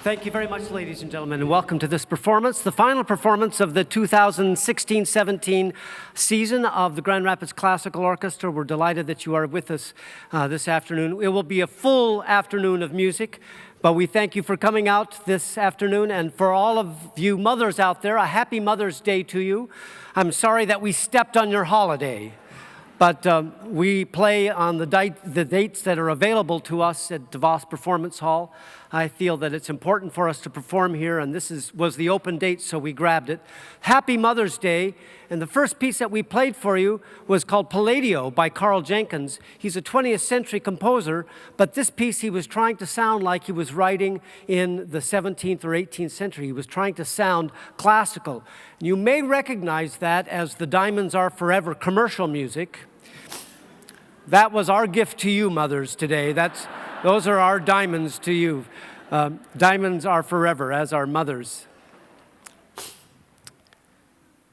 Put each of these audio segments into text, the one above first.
Thank you very much, ladies and gentlemen, and welcome to this performance, the final performance of the 2016-17 season of the Grand Rapids Classical Orchestra. We're delighted that you are with us this afternoon. It will be a full afternoon of music, but we thank you for coming out this afternoon, and for all of you mothers out there, a happy Mother's Day to you. I'm sorry that we stepped on your holiday. But we play on the dates that are available to us at DeVos Performance Hall. I feel that it's important for us to perform here, and this was the open date, so we grabbed it. Happy Mother's Day, and the first piece that we played for you was called Palladio by Carl Jenkins. He's a 20th century composer, but this piece he was trying to sound like he was writing in the 17th or 18th century. He was trying to sound classical. You may recognize that as the Diamonds Are Forever commercial music. That was our gift to you, mothers, today. Those are our diamonds to you. Diamonds are forever as our mothers.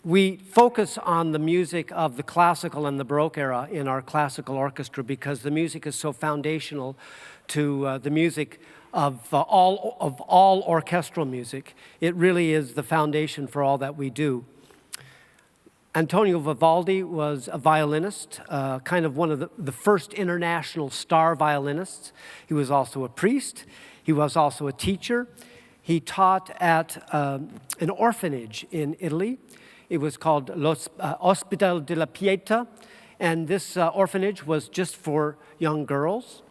We focus on the music of the classical and the Baroque era in our classical orchestra because the music is so foundational to the music of all orchestral music. It really is the foundation for all that we do. Antonio Vivaldi was a violinist, kind of one of the first international star violinists. He was also a priest. He was also a teacher. He taught at an orphanage in Italy. It was called L'Ospedale della Pietà, and this orphanage was just for young girls.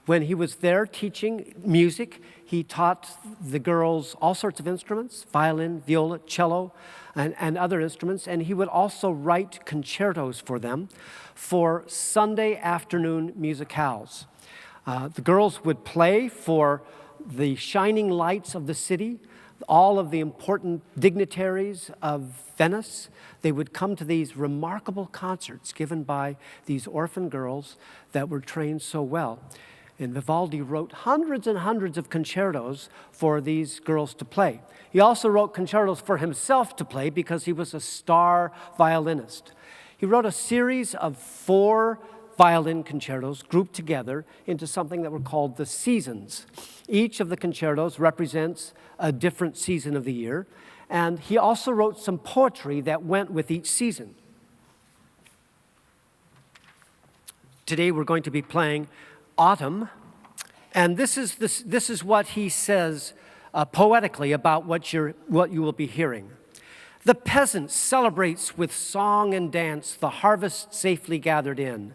When he was there teaching music, he taught the girls all sorts of instruments, violin, viola, cello, and other instruments, and he would also write concertos for them for Sunday afternoon musicales. The girls would play for the shining lights of the city, all of the important dignitaries of Venice. They would come to these remarkable concerts given by these orphan girls that were trained so well. And Vivaldi wrote hundreds and hundreds of concertos for these girls to play. He also wrote concertos for himself to play because he was a star violinist. He wrote a series of 4 violin concertos grouped together into something that were called the seasons. Each of the concertos represents a different season of the year, and he also wrote some poetry that went with each season. Today we're going to be playing Autumn, and this is what he says poetically about what you will be hearing. The peasant celebrates with song and dance the harvest safely gathered in.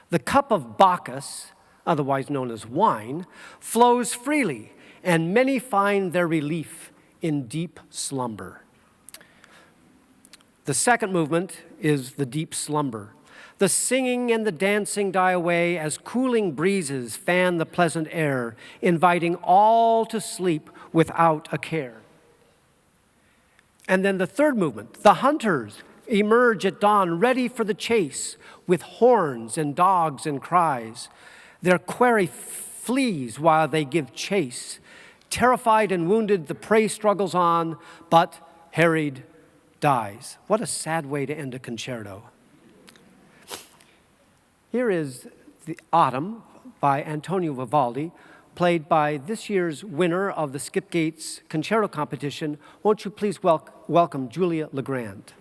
The cup of Bacchus, otherwise known as wine, flows freely, and many find their relief in deep slumber. The second movement is the deep slumber. The singing and the dancing die away as cooling breezes fan the pleasant air, inviting all to sleep without a care. And then the third movement, the hunters emerge at dawn ready for the chase with horns and dogs and cries. Their quarry flees while they give chase. Terrified and wounded, the prey struggles on, but harried dies. What a sad way to end a concerto. Here is the Autumn by Antonio Vivaldi, played by this year's winner of the Skip Gates Concerto Competition. Won't you please welcome Julia Legrand.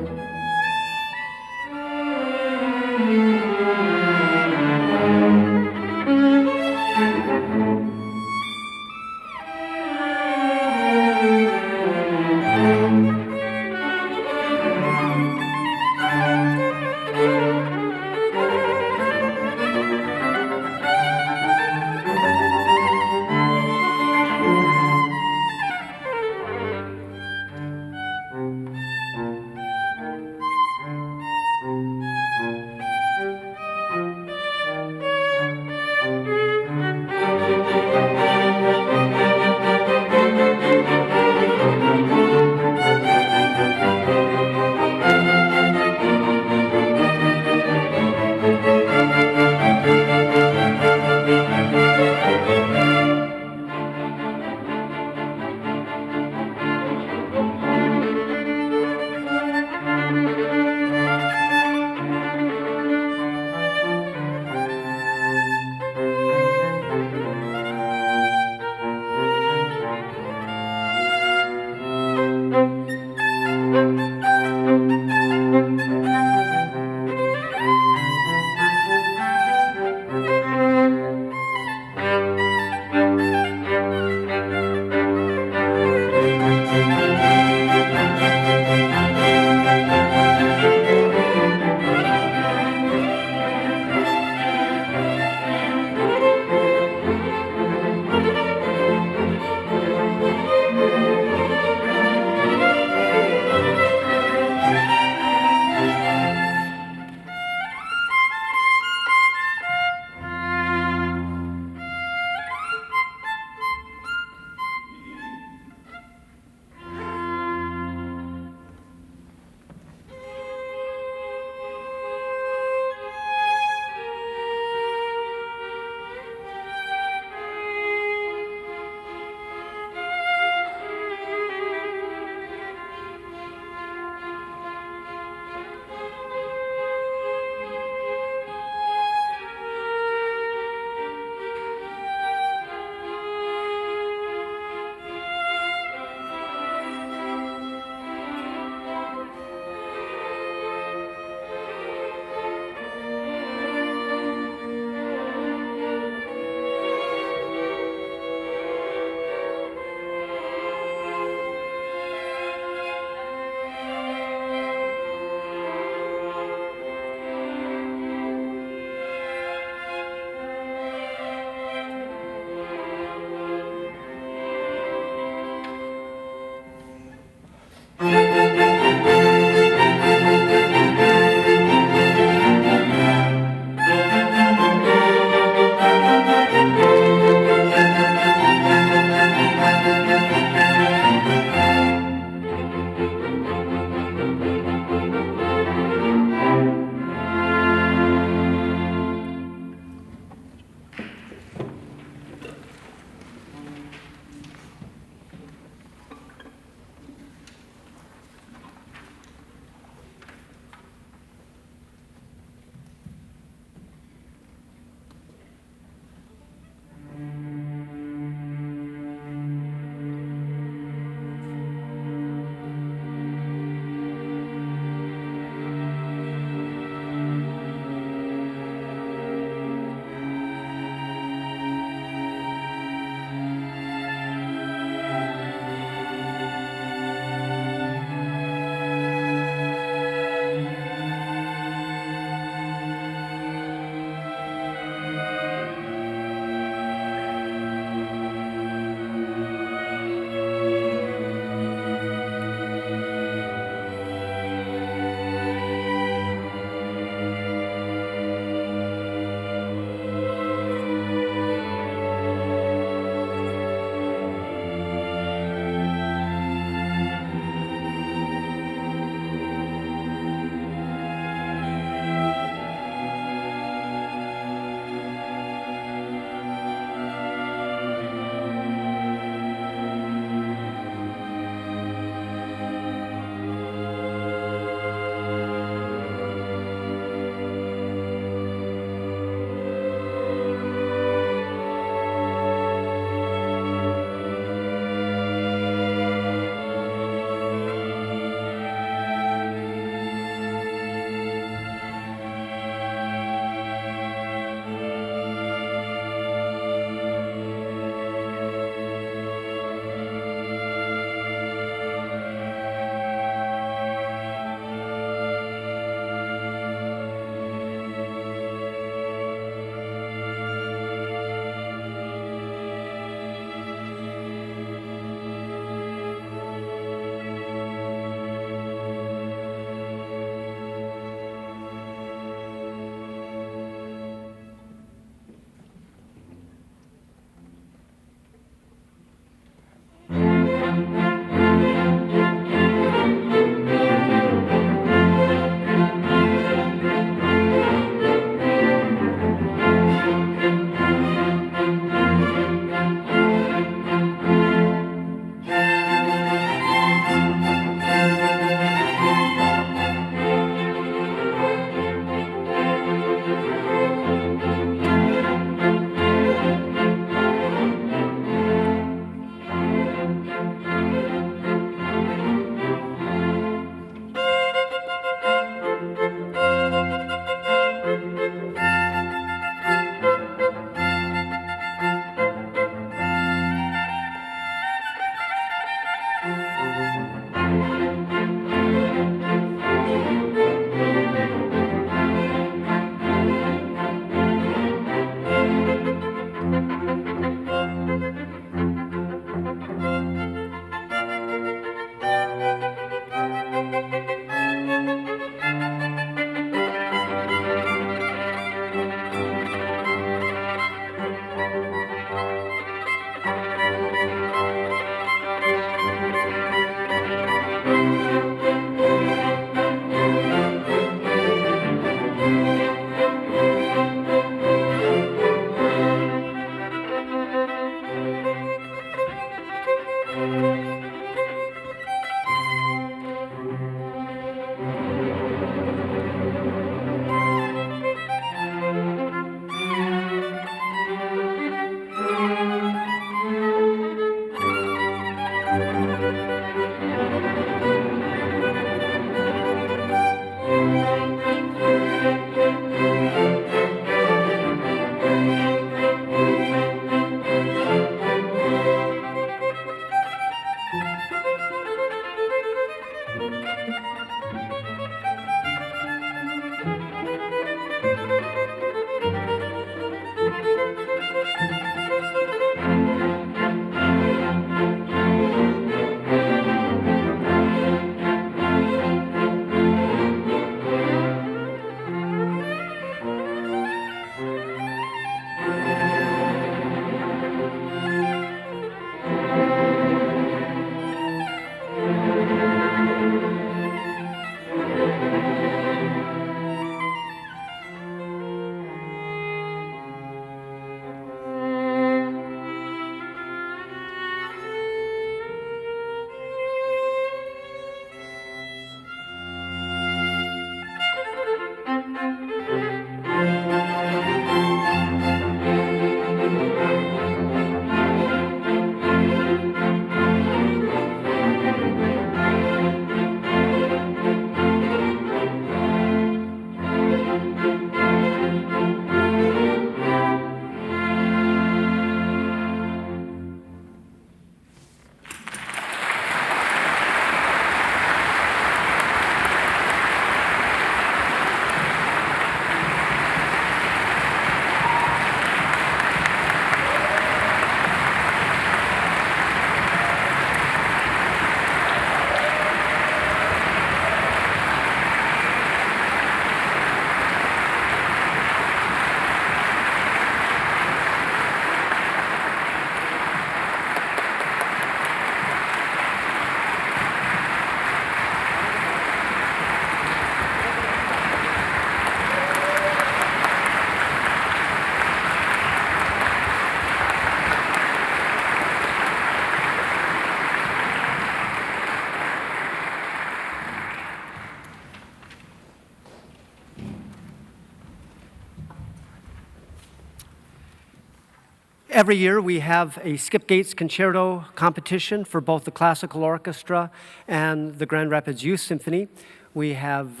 Every year we have a Skip Gates Concerto competition for both the classical orchestra and the Grand Rapids Youth Symphony. We have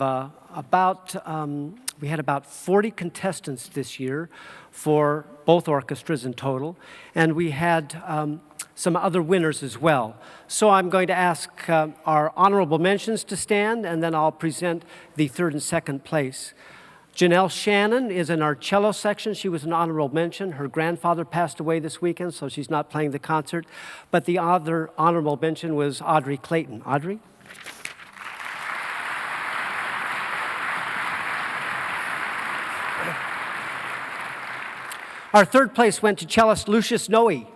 we had about 40 contestants this year for both orchestras in total, and we had some other winners as well. So I'm going to ask our honorable mentions to stand, and then I'll present the third and second place. Janelle Shannon is in our cello section. She was an honorable mention. Her grandfather passed away this weekend, so she's not playing the concert. But the other honorable mention was Audrey Clayton. Audrey? Our third place went to cellist Lucius Noe.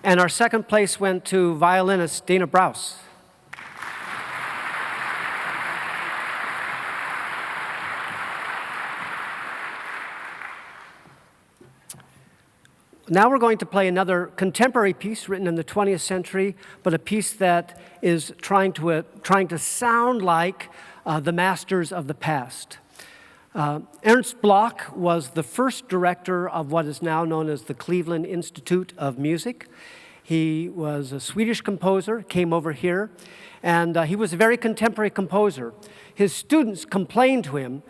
And our second place went to violinist Dana Brous. Now we're going to play another contemporary piece written in the 20th century, but a piece that is trying to sound like the masters of the past. Ernst Bloch was the first director of what is now known as the Cleveland Institute of Music. He was a Swedish composer, came over here, and he was a very contemporary composer. His students complained to him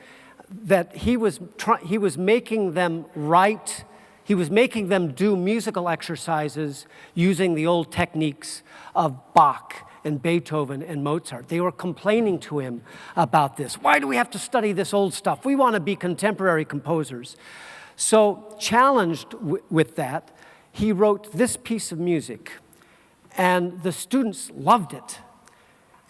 that he was making them write, he was making them do musical exercises using the old techniques of Bach and Beethoven and Mozart. They were complaining to him about this. Why do we have to study this old stuff? We want to be contemporary composers. So challenged with that, he wrote this piece of music, and the students loved it.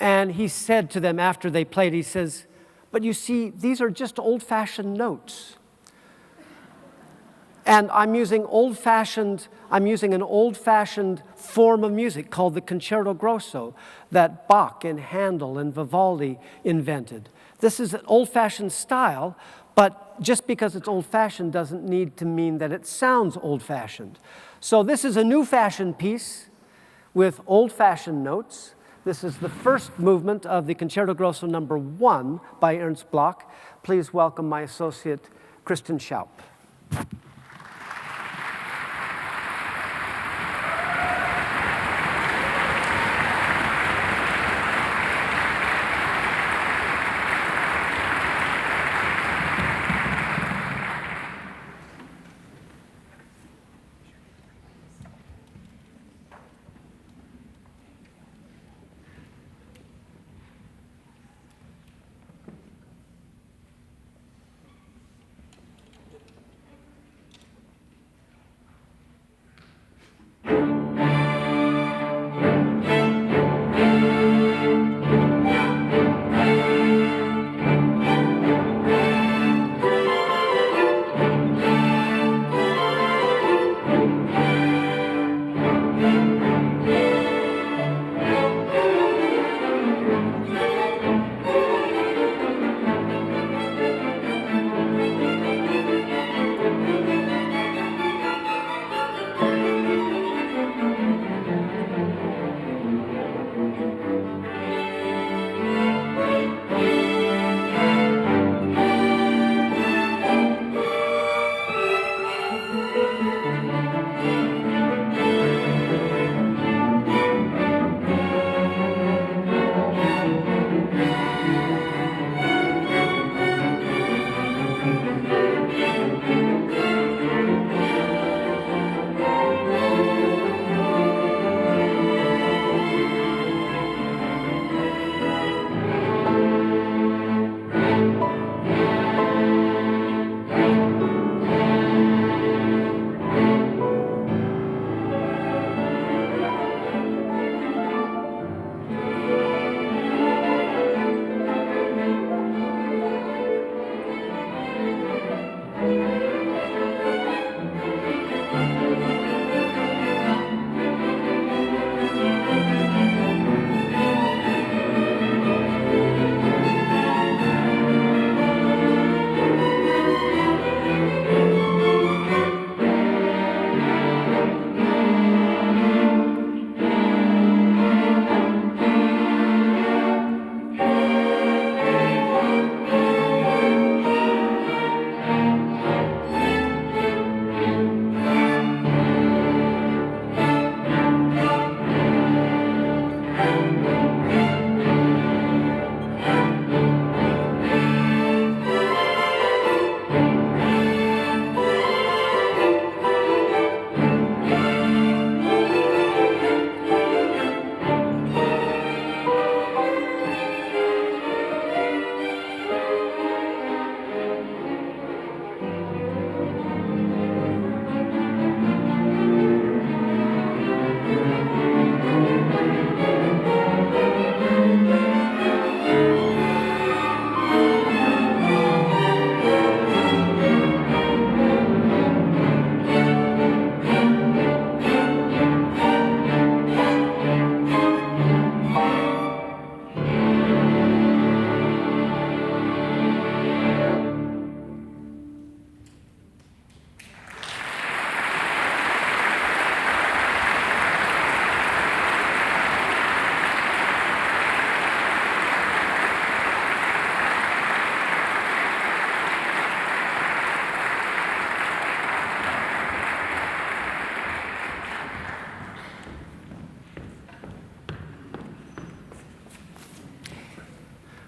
And he said to them after they played, he says, "But you see, these are just old-fashioned notes. And I'm using an old-fashioned form of music called the concerto grosso that Bach and Handel and Vivaldi invented. This is an old-fashioned style, but just because it's old-fashioned doesn't need to mean that it sounds old-fashioned. So this is a new-fashioned piece with old-fashioned notes. This is the first movement of the Concerto Grosso number 1 by Ernst Bloch. Please welcome my associate, Kristen Schaup.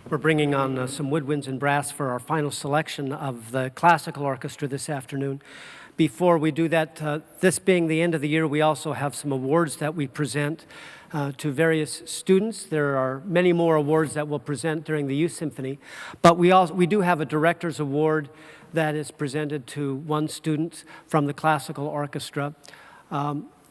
We're bringing on some woodwinds and brass for our final selection of the classical orchestra this afternoon. Before we do that, this being the end of the year, we also have some awards that we present to various students. There are many more awards that we'll present during the Youth Symphony, but we do have a Director's Award that is presented to one student from the classical orchestra.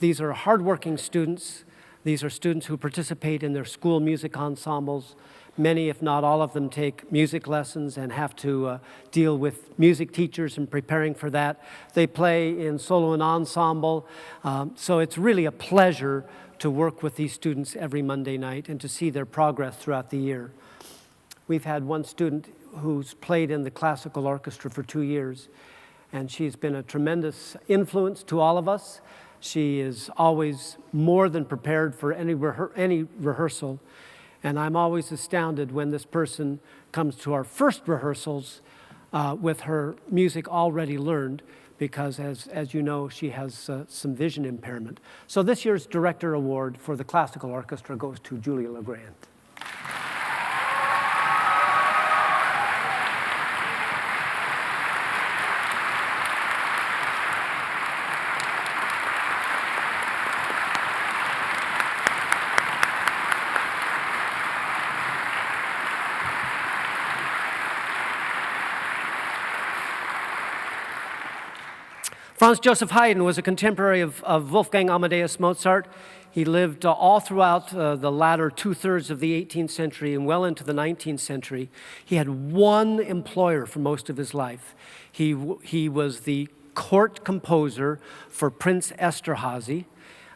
These are hardworking students. These are students who participate in their school music ensembles. Many, if not all of them, take music lessons and have to deal with music teachers and preparing for that. They play in solo and ensemble, so it's really a pleasure to work with these students every Monday night and to see their progress throughout the year. We've had one student who's played in the classical orchestra for 2 years, and she's been a tremendous influence to all of us. She is always more than prepared for any rehearsal. And I'm always astounded when this person comes to our first rehearsals with her music already learned, because as you know, she has some vision impairment. So this year's Director Award for the Classical Orchestra goes to Julia Legrand. Franz Joseph Haydn was a contemporary of Wolfgang Amadeus Mozart. He lived all throughout the latter two-thirds of the 18th century and well into the 19th century. He had one employer for most of his life. He was the court composer for Prince Esterhazy.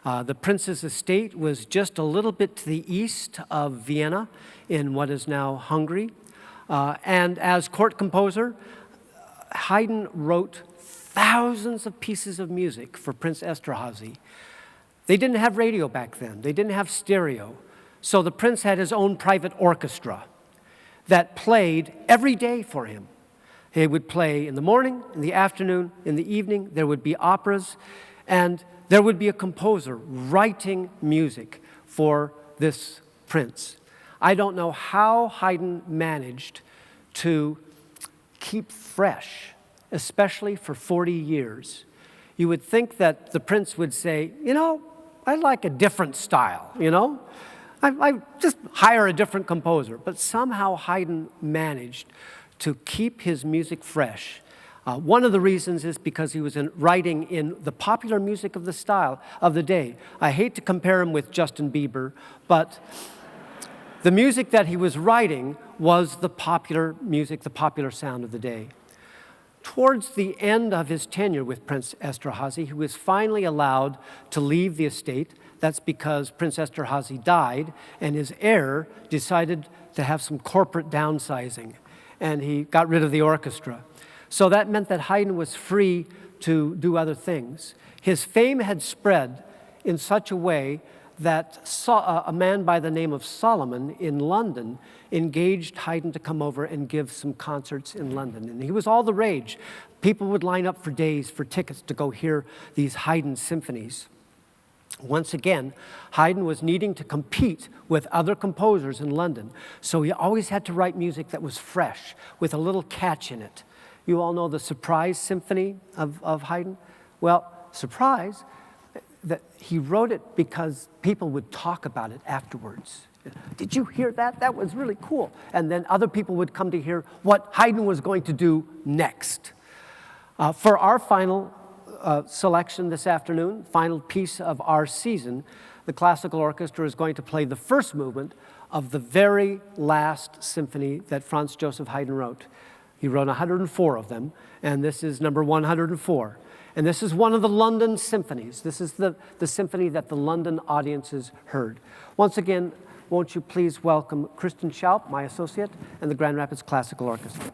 The prince's estate was just a little bit to the east of Vienna in what is now Hungary. And as court composer, Haydn wrote thousands of pieces of music for Prince Esterhazy. They didn't have radio back then. They didn't have stereo. So the prince had his own private orchestra that played every day for him. He would play in the morning, in the afternoon, in the evening. There would be operas, and there would be a composer writing music for this prince. I don't know how Haydn managed to keep fresh, especially for 40 years. You would think that the prince would say, you know, I like a different style, you know? I just hire a different composer. But somehow Haydn managed to keep his music fresh. One of the reasons is because he was writing in the popular music of the style of the day. I hate to compare him with Justin Bieber, but the music that he was writing was the popular music, the popular sound of the day. Towards the end of his tenure with Prince Esterhazy, he was finally allowed to leave the estate. That's because Prince Esterhazy died, and his heir decided to have some corporate downsizing, and he got rid of the orchestra. So that meant that Haydn was free to do other things. His fame had spread in such a way that a man by the name of Solomon in London engaged Haydn to come over and give some concerts in London. And he was all the rage. People would line up for days for tickets to go hear these Haydn symphonies. Once again, Haydn was needing to compete with other composers in London, so he always had to write music that was fresh, with a little catch in it. You all know the Surprise Symphony of Haydn? Well, surprise, that he wrote it because people would talk about it afterwards. Did you hear that? That was really cool. And then other people would come to hear what Haydn was going to do next. For our final selection this afternoon, final piece of our season, the classical orchestra is going to play the first movement of the very last symphony that Franz Joseph Haydn wrote. He wrote 104 of them, and this is number 104. And this is one of the London symphonies. This is the symphony that the London audiences heard. Once again, won't you please welcome Kristen Schaup, my associate, and the Grand Rapids Classical Orchestra.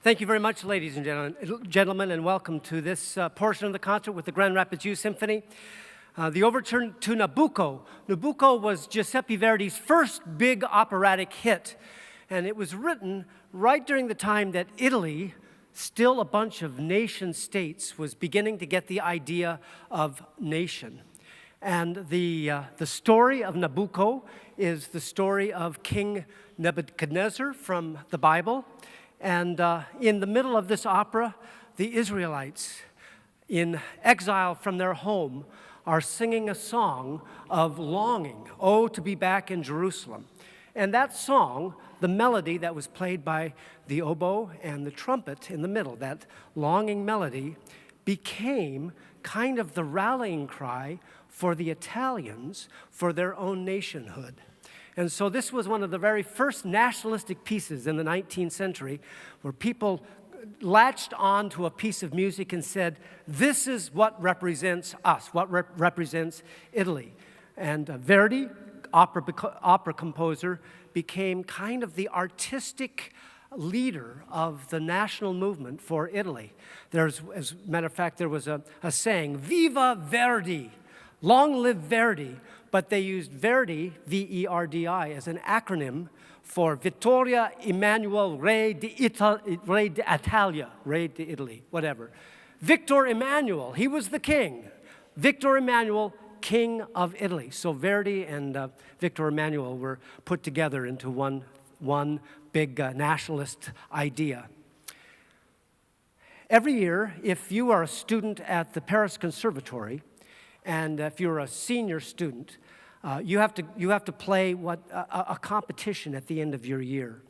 Thank you very much, ladies and gentlemen, and welcome to this portion of the concert with the Grand Rapids Youth Symphony. The Overture to Nabucco. Nabucco was Giuseppe Verdi's first big operatic hit, and it was written right during the time that Italy, still a bunch of nation states, was beginning to get the idea of nation. And the story of Nabucco is the story of King Nebuchadnezzar from the Bible. And in the middle of this opera, the Israelites, in exile from their home, are singing a song of longing, oh, to be back in Jerusalem. And that song, the melody that was played by the oboe and the trumpet in the middle, that longing melody, became kind of the rallying cry for the Italians for their own nationhood. And so this was one of the very first nationalistic pieces in the 19th century where people latched on to a piece of music and said, this is what represents us, what represents Italy. And Verdi, opera composer, became kind of the artistic leader of the national movement for Italy. As a matter of fact, there was a saying, Viva Verdi, long live Verdi. But they used Verdi, V-E-R-D-I, as an acronym for Vittorio Emanuele Re d'Italia, Re d'Italy, whatever. Victor Emmanuel, he was the king. Victor Emmanuel, King of Italy. So Verdi and Victor Emmanuel were put together into one big nationalist idea. Every year, if you are a student at the Paris Conservatory, and if you're a senior student, you have to play a competition at the end of your year.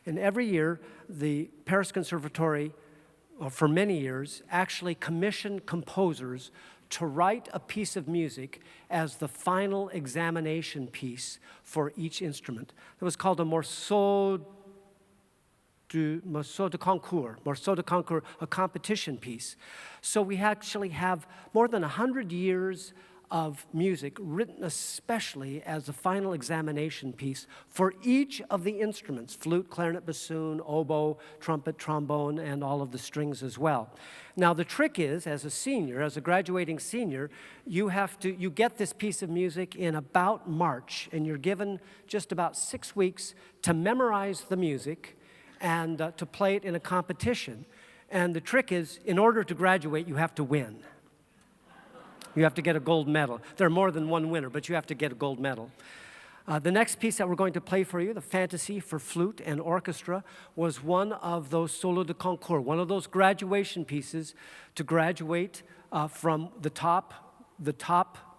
And every year, the Paris Conservatory, for many years, actually commissioned composers to write a piece of music as the final examination piece for each instrument. It was called a morceau de concours, a competition piece. So we actually have more than 100 years of music written especially as a final examination piece for each of the instruments, flute, clarinet, bassoon, oboe, trumpet, trombone, and all of the strings as well. Now the trick is, as a senior, as a graduating senior, you get this piece of music in about March, and you're given just about 6 weeks to memorize the music and to play it in a competition. And the trick is, in order to graduate, you have to win. You have to get a gold medal. There are more than one winner, but you have to get a gold medal. The next piece that we're going to play for you, the Fantasy for Flute and Orchestra, was one of those solo de concours, one of those graduation pieces to graduate from the top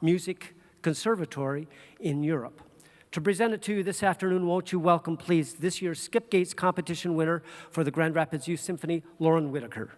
music conservatory in Europe. To present it to you this afternoon, won't you welcome, please, this year's Skip Gates competition winner for the Grand Rapids Youth Symphony, Lauren Whitaker.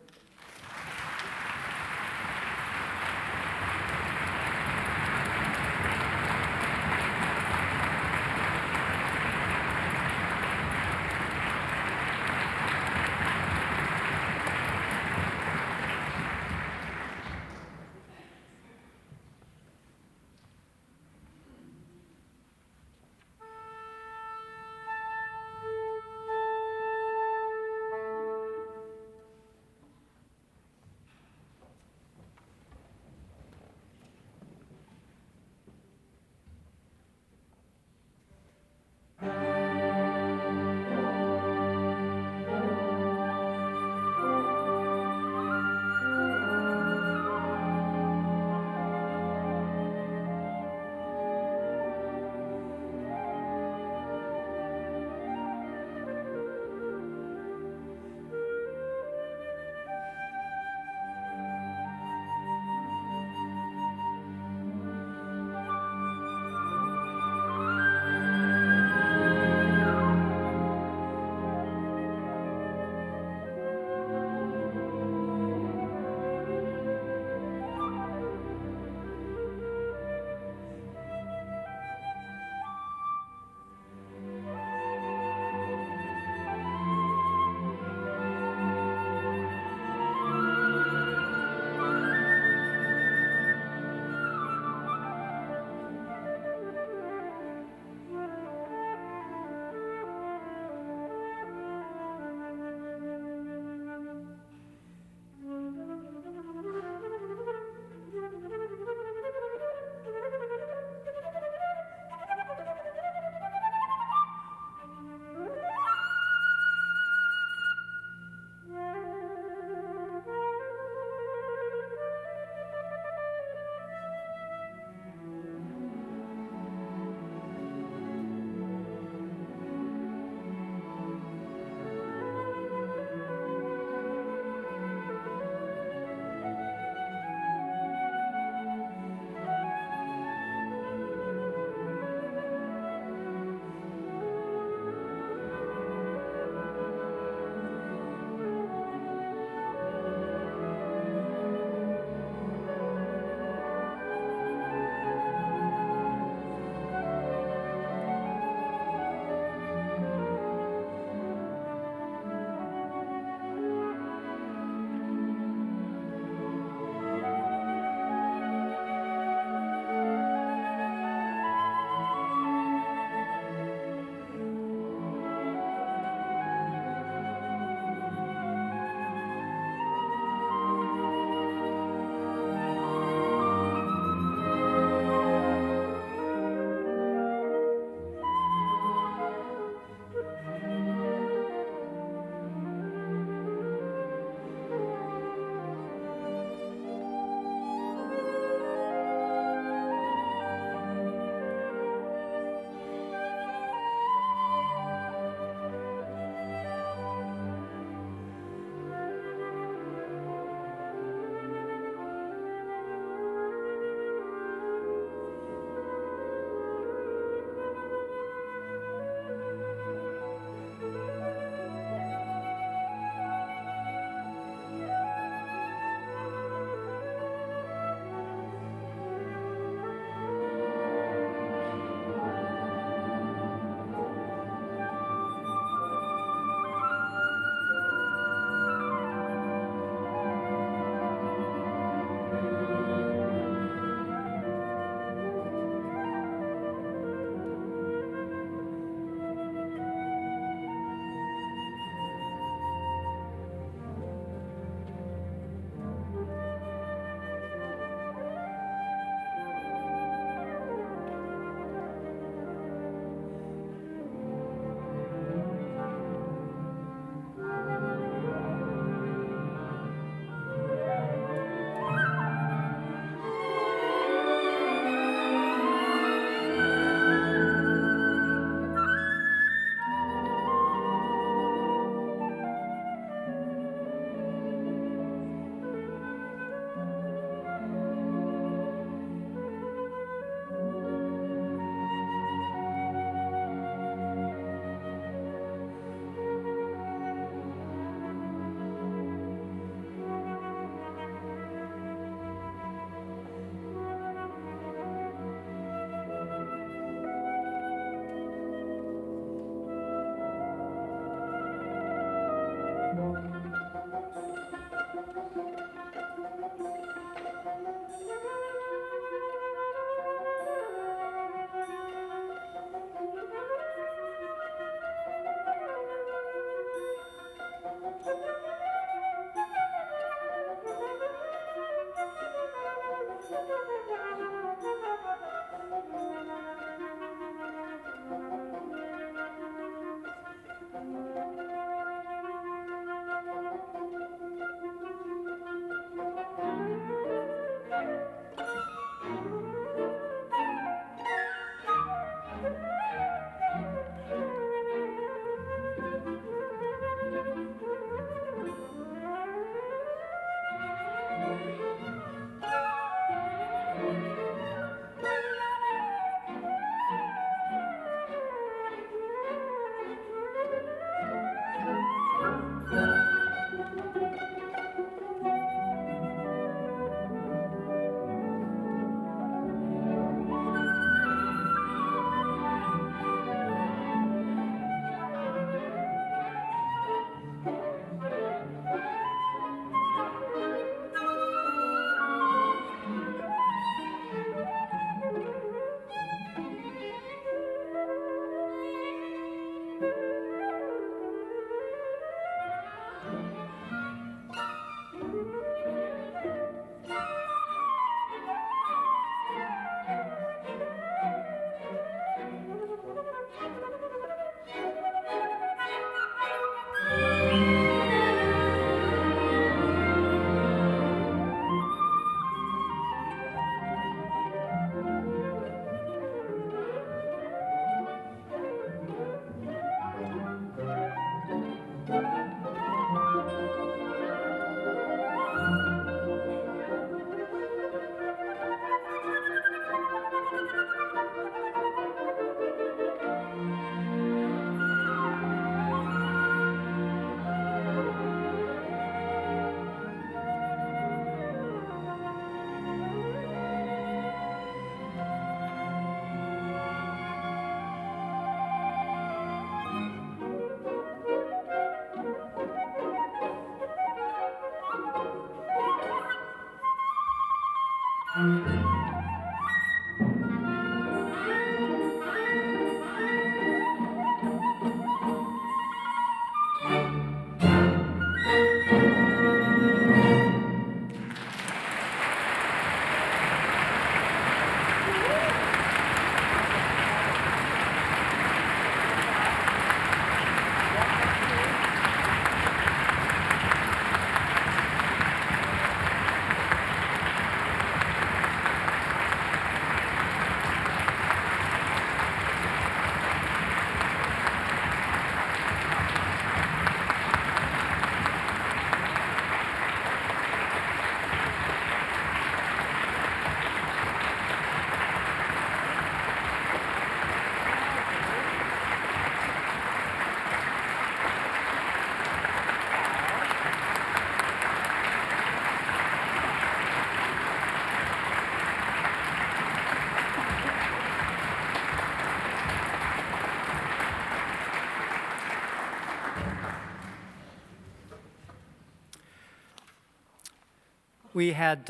We had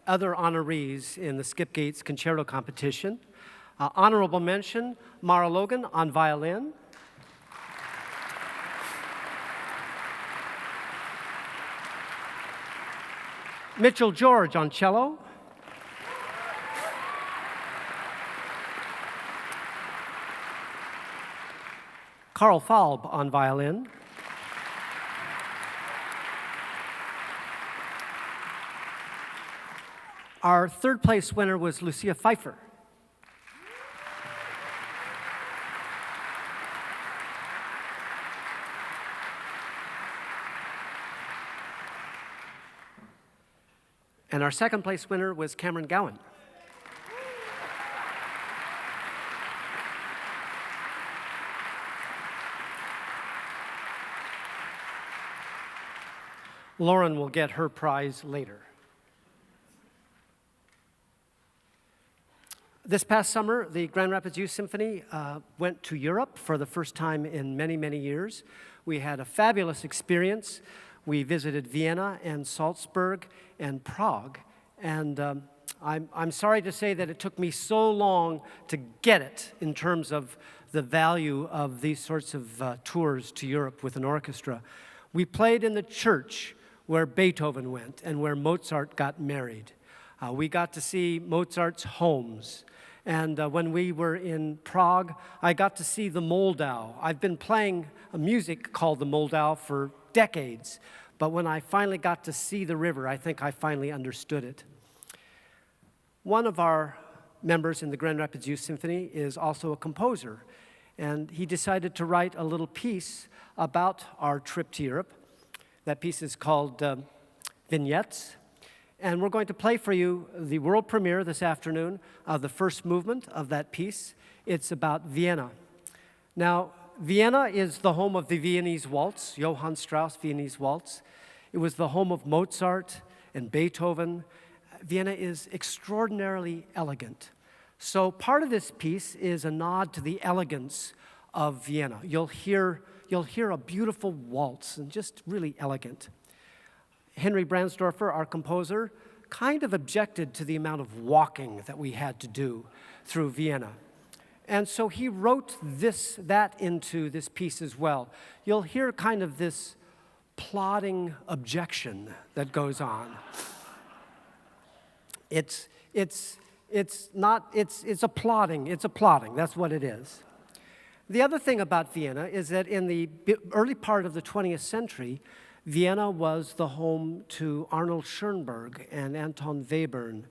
other honorees in the Skip Gates Concerto competition. Honorable mention, Mara Logan on violin. Mitchell George on cello. Carl Falb on violin. Our third place winner was Lucia Pfeiffer. And our second place winner was Cameron Gowan. Lauren will get her prize later. This past summer, the Grand Rapids Youth Symphony went to Europe for the first time in many, many years. We had a fabulous experience. We visited Vienna and Salzburg and Prague. And I'm sorry to say that it took me so long to get it in terms of the value of these sorts of tours to Europe with an orchestra. We played in the church where Beethoven went and where Mozart got married. We got to see Mozart's homes. And when we were in Prague, I got to see the Moldau. I've been playing a music called the Moldau for decades, but when I finally got to see the river, I think I finally understood it. One of our members in the Grand Rapids Youth Symphony is also a composer, and he decided to write a little piece about our trip to Europe. That piece is called Vignettes. And we're going to play for you the world premiere this afternoon of the first movement of that piece. It's about Vienna. Now, Vienna is the home of the Viennese waltz, Johann Strauss Viennese waltz. It was the home of Mozart and Beethoven. Vienna is extraordinarily elegant. So part of this piece is a nod to the elegance of Vienna. You'll hear a beautiful waltz and just really elegant. Henry Brandsdorfer, our composer, kind of objected to the amount of walking that we had to do through Vienna. And so he wrote that into this piece as well. You'll hear kind of this plodding objection that goes on. It's a plodding, that's what it is. The other thing about Vienna is that in the early part of the 20th century, Vienna was the home to Arnold Schoenberg and Anton Webern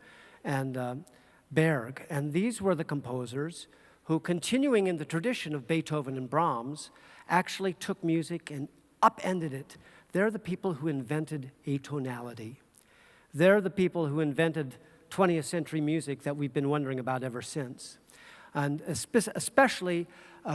and Berg. And these were the composers who, continuing in the tradition of Beethoven and Brahms, actually took music and upended it. They're the people who invented atonality. They're the people who invented 20th century music that we've been wondering about ever since. And especially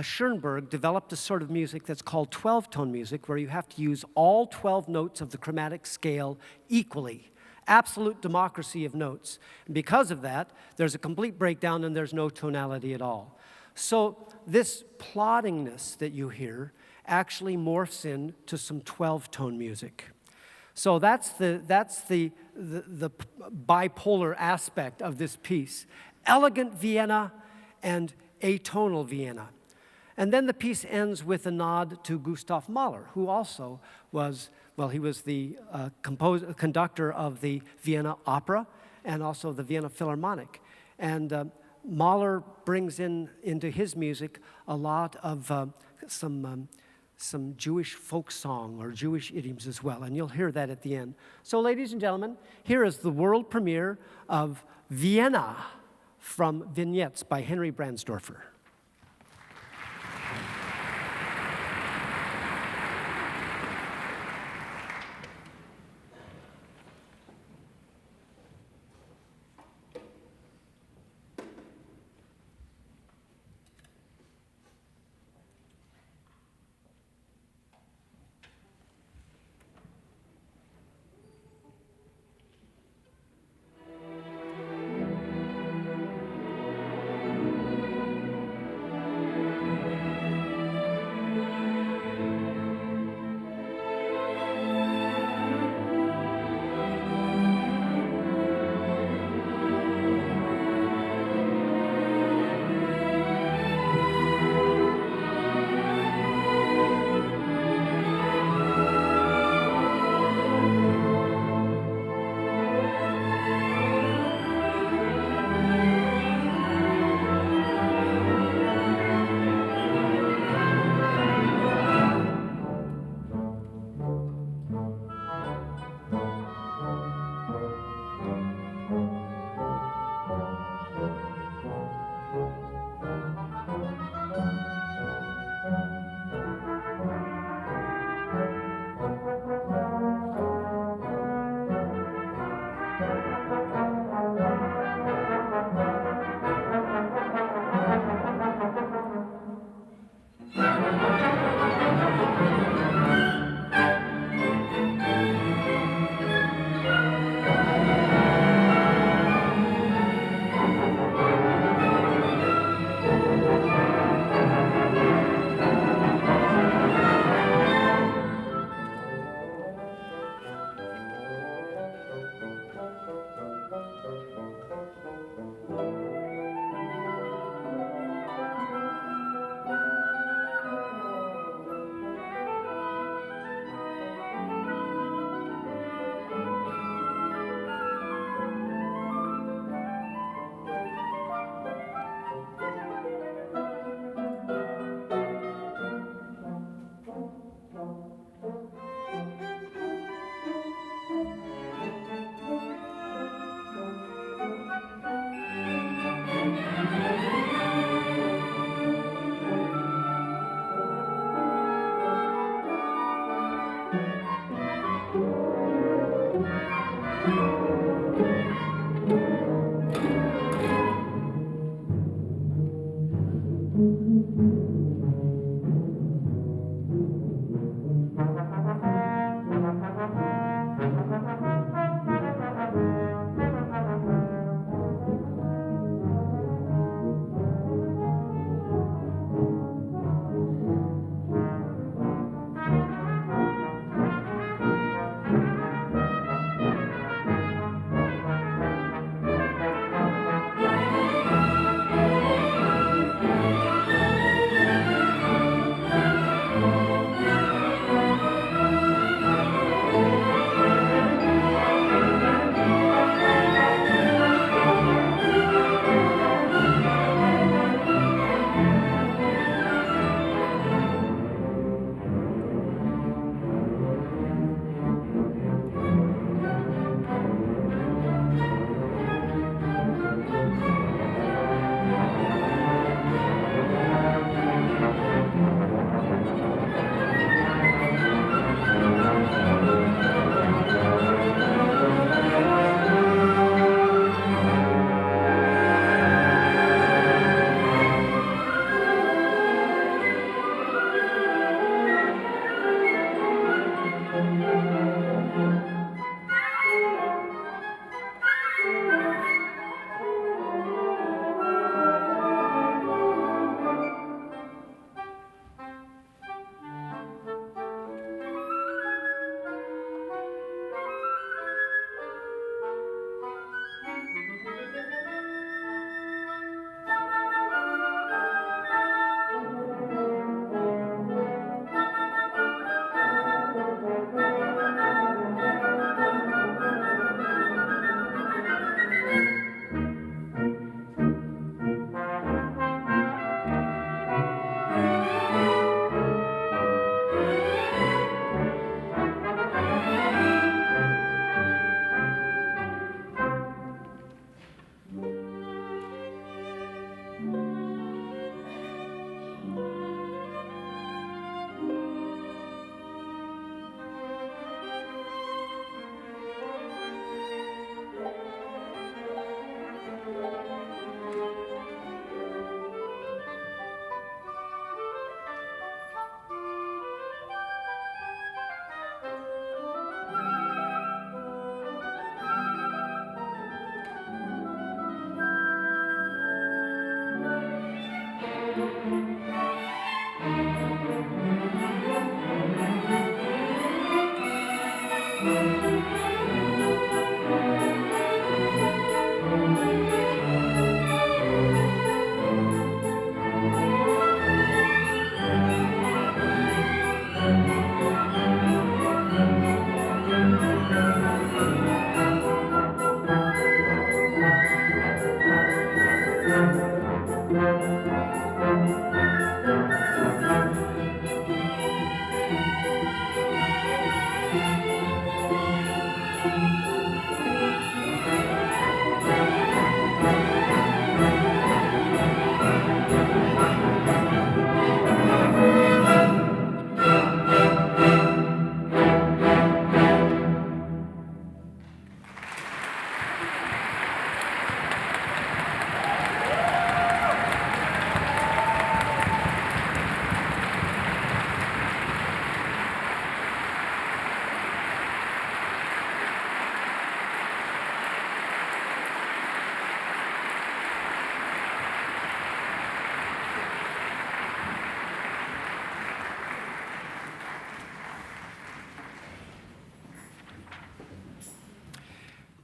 Schoenberg developed a sort of music that's called 12-tone music, where you have to use all 12 notes of the chromatic scale equally. Absolute democracy of notes. And because of that, there's a complete breakdown and there's no tonality at all. So this ploddingness that you hear actually morphs into some 12-tone music. So that's the the bipolar aspect of this piece. Elegant Vienna and atonal Vienna. And then the piece ends with a nod to Gustav Mahler, who also was, well, he was the conductor of the Vienna Opera and also the Vienna Philharmonic. And Mahler brings into his music a lot of some Jewish folk song or Jewish idioms as well, and you'll hear that at the end. So, ladies and gentlemen, here is the world premiere of Vienna from Vignettes by Henry Brandsdorfer.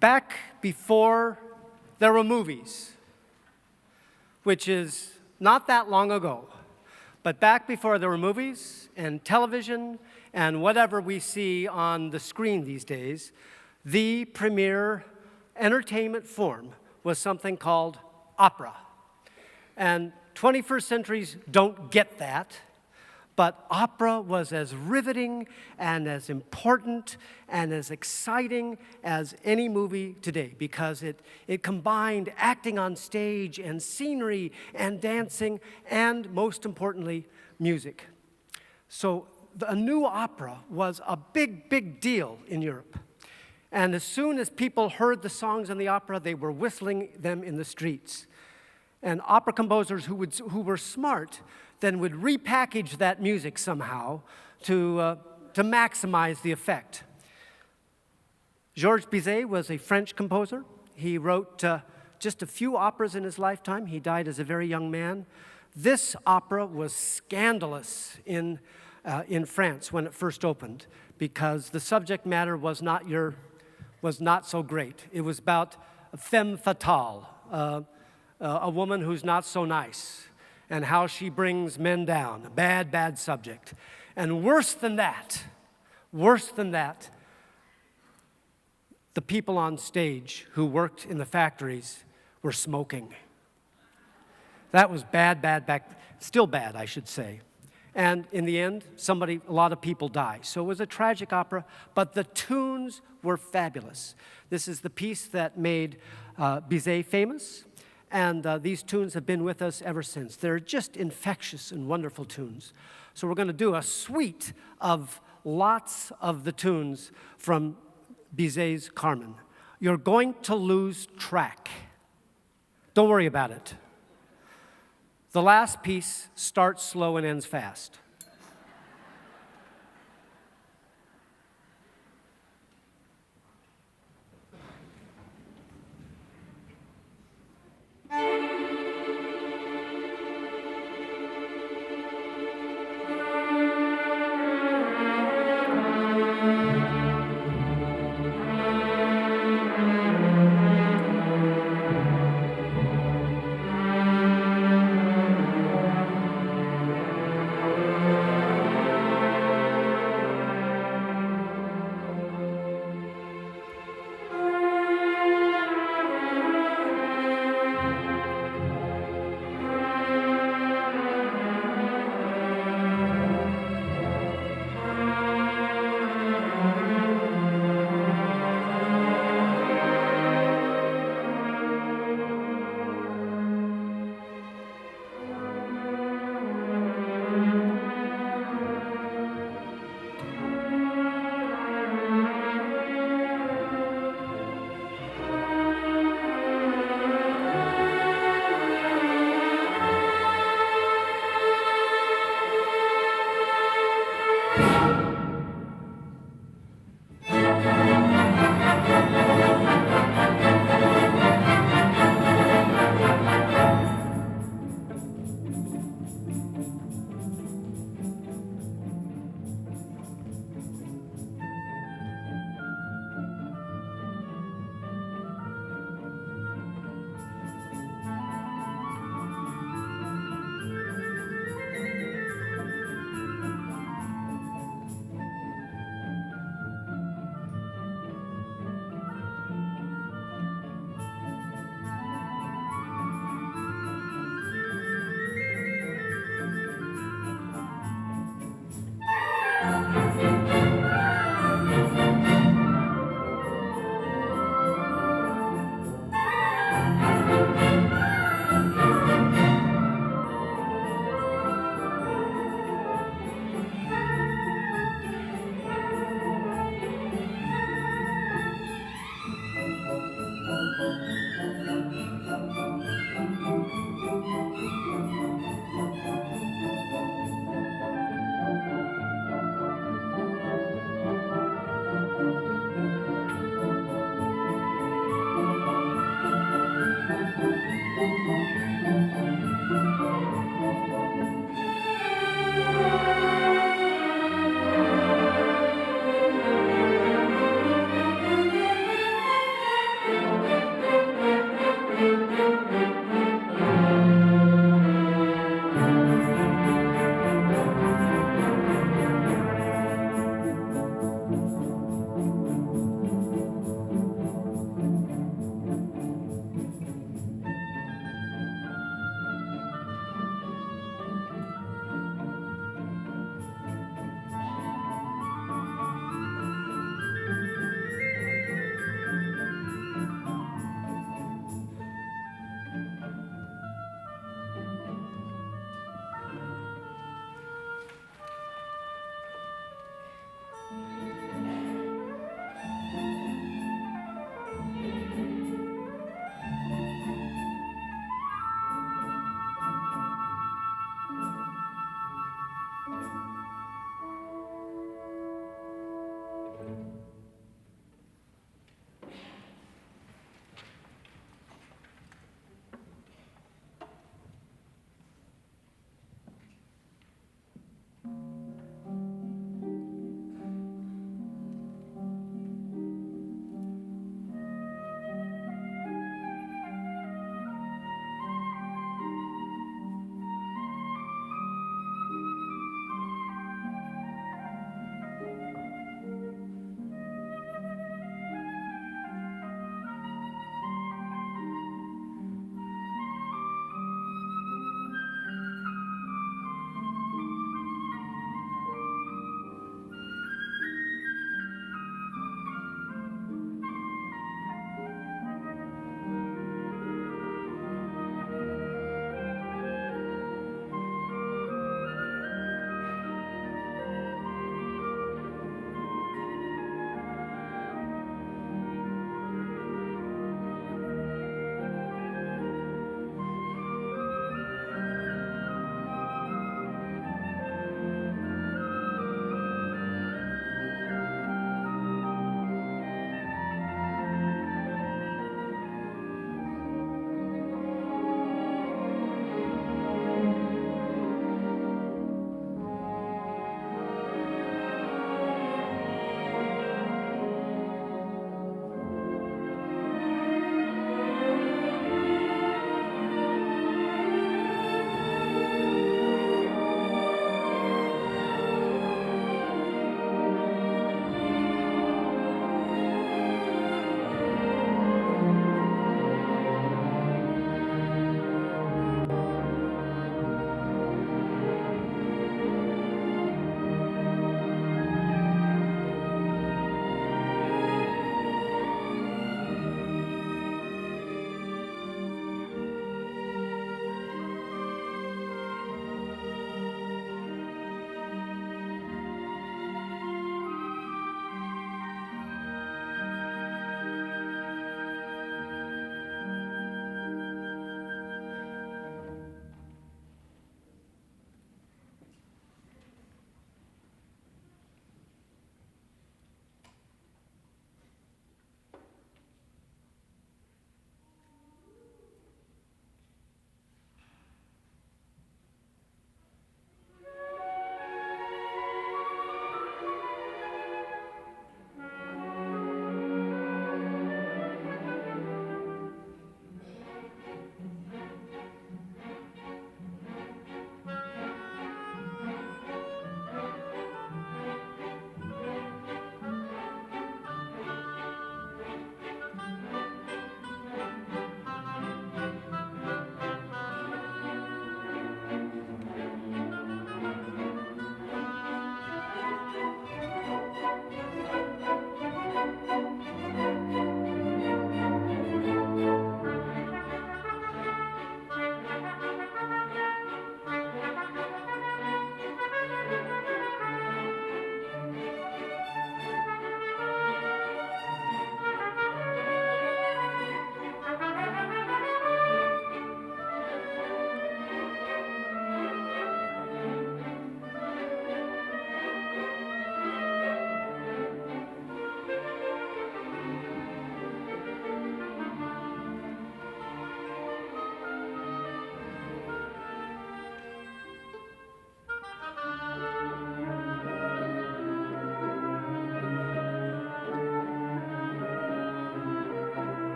Back before there were movies, which is not that long ago, but back before there were movies and television and whatever we see on the screen these days, the premier entertainment form was something called opera. And 21st centuries don't get that, but opera was as riveting and as important and as exciting as any movie today because it combined acting on stage and scenery and dancing and, most importantly, music. So a new opera was a big, big deal in Europe. And as soon as people heard the songs in the opera, they were whistling them in the streets. And opera composers who were smart then would repackage that music somehow to maximize the effect. Georges Bizet was a French composer. He wrote just a few operas in his lifetime. He died as a very young man. This opera was scandalous in France when it first opened because the subject matter was not so great. It was about a femme fatale, a woman who's not so nice, and how she brings men down. A bad, bad subject. And worse than that, the people on stage who worked in the factories were smoking. That was bad, still bad, I should say. And in the end, a lot of people die. So it was a tragic opera, but the tunes were fabulous. This is the piece that made Bizet famous. And these tunes have been with us ever since. They're just infectious and wonderful tunes. So we're going to do a suite of lots of the tunes from Bizet's Carmen. You're going to lose track. Don't worry about it. The last piece starts slow and ends fast.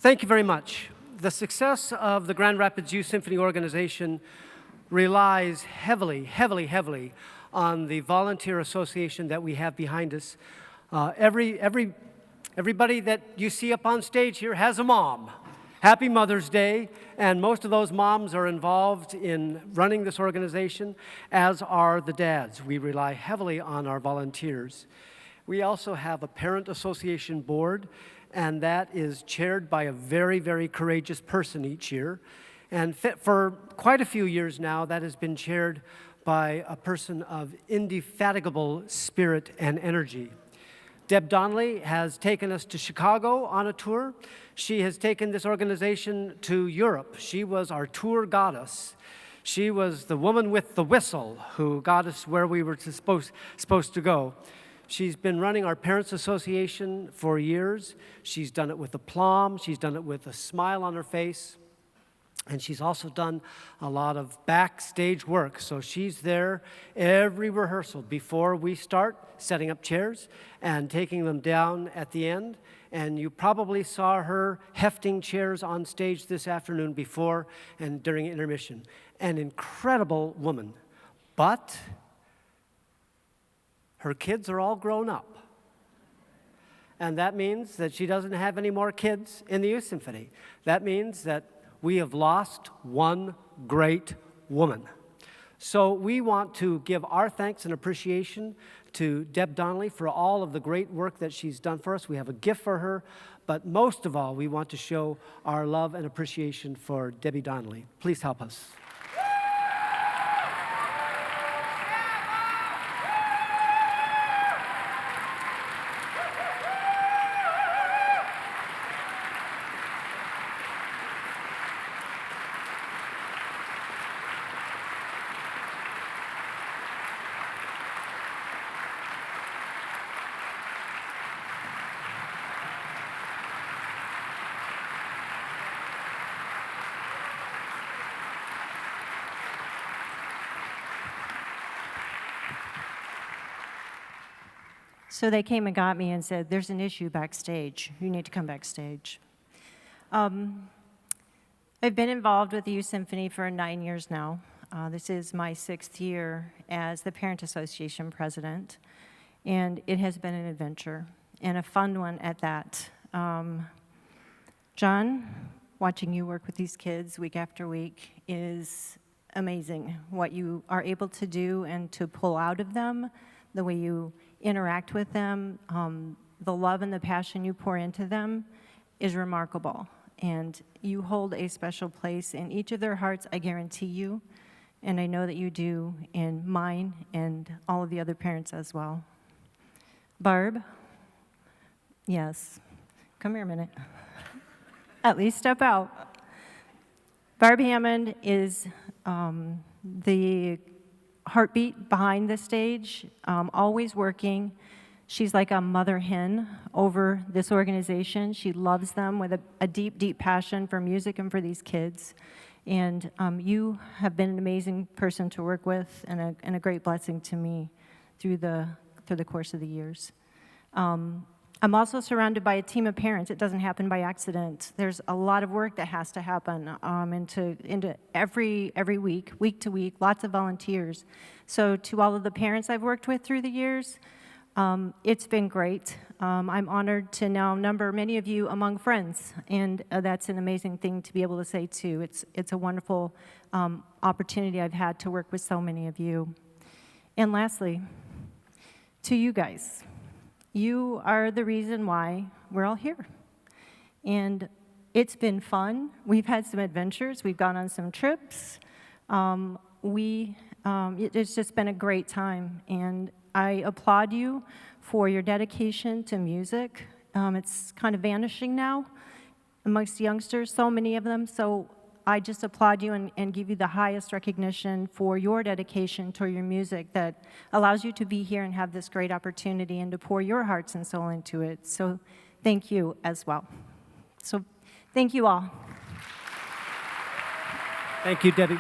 Thank you very much. The success of the Grand Rapids Youth Symphony Organization relies heavily, heavily, heavily on the volunteer association that we have behind us. Everybody that you see up on stage here has a mom. Happy Mother's Day, and most of those moms are involved in running this organization, as are the dads. We rely heavily on our volunteers. We also have a parent association board, and that is chaired by a very, very courageous person each year. And for quite a few years now, that has been chaired by a person of indefatigable spirit and energy. Deb Donnelly has taken us to Chicago on a tour. She has taken this organization to Europe. She was our tour goddess. She was the woman with the whistle who got us where we were supposed to go. She's been running our Parents Association for years. She's done it with aplomb. She's done it with a smile on her face. And she's also done a lot of backstage work. So she's there every rehearsal before we start, setting up chairs and taking them down at the end. And you probably saw her hefting chairs on stage this afternoon before and during intermission. An incredible woman. But her kids are all grown up. And that means that she doesn't have any more kids in the Youth Symphony. That means that we have lost one great woman. So we want to give our thanks and appreciation to Deb Donnelly for all of the great work that she's done for us. We have a gift for her, but most of all, we want to show our love and appreciation for Debbie Donnelly. Please help us. So they came and got me and said, there's an issue backstage. You need to come backstage. I've been involved with the Youth Symphony for 9 years now. This is my 6th year as the Parent Association president, and it has been an adventure, and a fun one at that. John, watching you work with these kids week after week is amazing. What you are able to do and to pull out of them, the way you interact with them, the love and the passion you pour into them is remarkable. And you hold a special place in each of their hearts, I guarantee you, and I know that you do in mine and all of the other parents as well. Barb, yes, come here a minute. At least step out. Barb Hammond is the heartbeat behind the stage, always working. She's like a mother hen over this organization. She loves them with a deep, deep passion for music and for these kids. And you have been an amazing person to work with and a great blessing to me through the course of the years. I'm also surrounded by a team of parents. It doesn't happen by accident. There's a lot of work that has to happen into every week to week, lots of volunteers. So to all of the parents I've worked with through the years, it's been great. I'm honored to now number many of you among friends, and that's an amazing thing to be able to say too. It's a wonderful opportunity I've had to work with so many of you. And lastly, to you guys. You are the reason why we're all here. And it's been fun. We've had some adventures. We've gone on some trips. It's just been a great time. And I applaud you for your dedication to music. It's kind of vanishing now amongst youngsters, so many of them. So I just applaud you and give you the highest recognition for your dedication to your music that allows you to be here and have this great opportunity and to pour your hearts and soul into it. So thank you as well. So thank you all. Thank you, Debbie.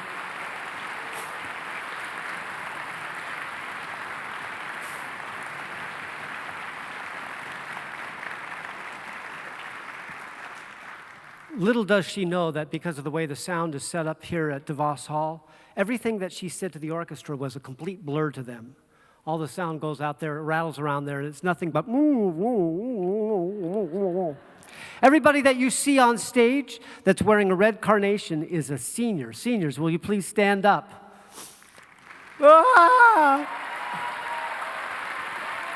Little does she know that because of the way the sound is set up here at DeVos Hall, everything that she said to the orchestra was a complete blur to them. All the sound goes out there, it rattles around there, and it's nothing but Everybody that you see on stage that's wearing a red carnation is a senior. Seniors, will you please stand up? Ah!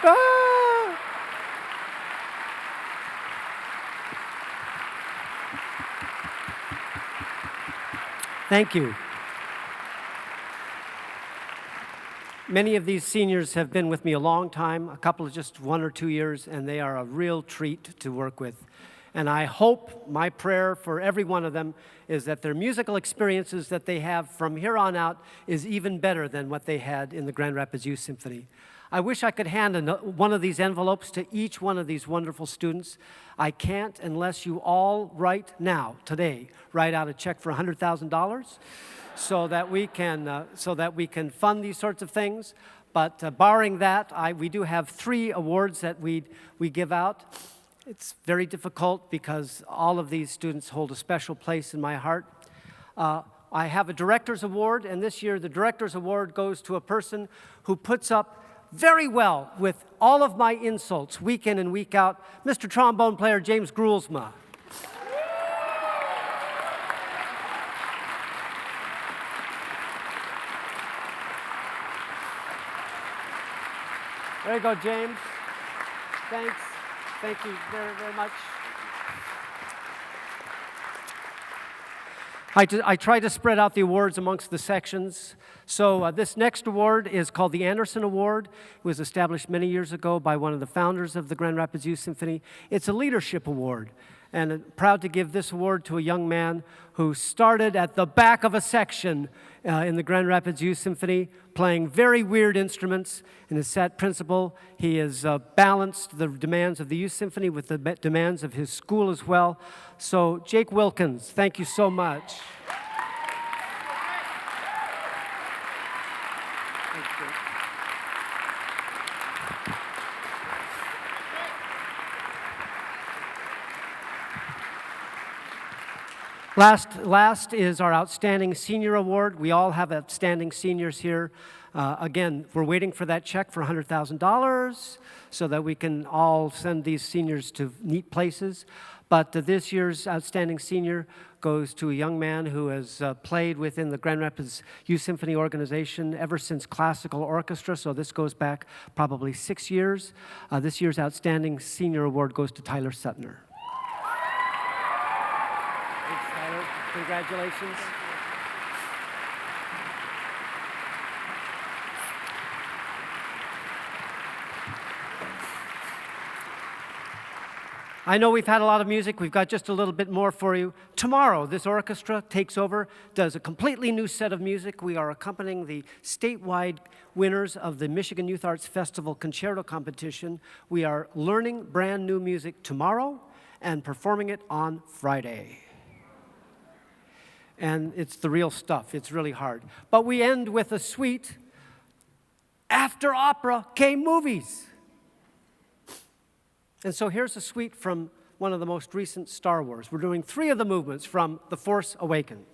Ah! Thank you. Many of these seniors have been with me a long time, a couple of just 1 or 2 years, and they are a real treat to work with. And I hope, my prayer for every one of them is that their musical experiences that they have from here on out is even better than what they had in the Grand Rapids Youth Symphony. I wish I could hand one of these envelopes to each one of these wonderful students. I can't unless you all right now, today, write out a check for $100,000 so that we can fund these sorts of things. But barring that, we do have 3 awards that we give out. It's very difficult because all of these students hold a special place in my heart. I have a Director's Award, and this year the Director's Award goes to a person who puts up very well with all of my insults week in and week out, Mr. Trombone player James Grulsma. There you go, James. Thanks. Thank you very, very much. I try to spread out the awards amongst the sections. So this next award is called the Anderson Award. It was established many years ago by one of the founders of the Grand Rapids Youth Symphony. It's a leadership award. And I'm proud to give this award to a young man who started at the back of a section in the Grand Rapids Youth Symphony, playing very weird instruments. And as set principal, he has balanced the demands of the Youth Symphony with the demands of his school as well. So, Jake Wilkins, thank you so much. Thanks, Jake. Last is our Outstanding Senior Award. We all have outstanding seniors here. Again, we're waiting for that check for $100,000 so that we can all send these seniors to neat places. But this year's Outstanding Senior goes to a young man who has played within the Grand Rapids Youth Symphony organization ever since classical orchestra, so this goes back probably 6 years. This year's Outstanding Senior Award goes to Tyler Suttner. Thanks, Tyler. Congratulations. I know we've had a lot of music. We've got just a little bit more for you. Tomorrow, this orchestra takes over, does a completely new set of music. We are accompanying the statewide winners of the Michigan Youth Arts Festival Concerto Competition. We are learning brand new music tomorrow and performing it on Friday. And it's the real stuff. It's really hard. But we end with a suite. After opera came movies. And so here's a suite from one of the most recent Star Wars. We're doing 3 of the movements from The Force Awakens.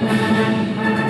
you.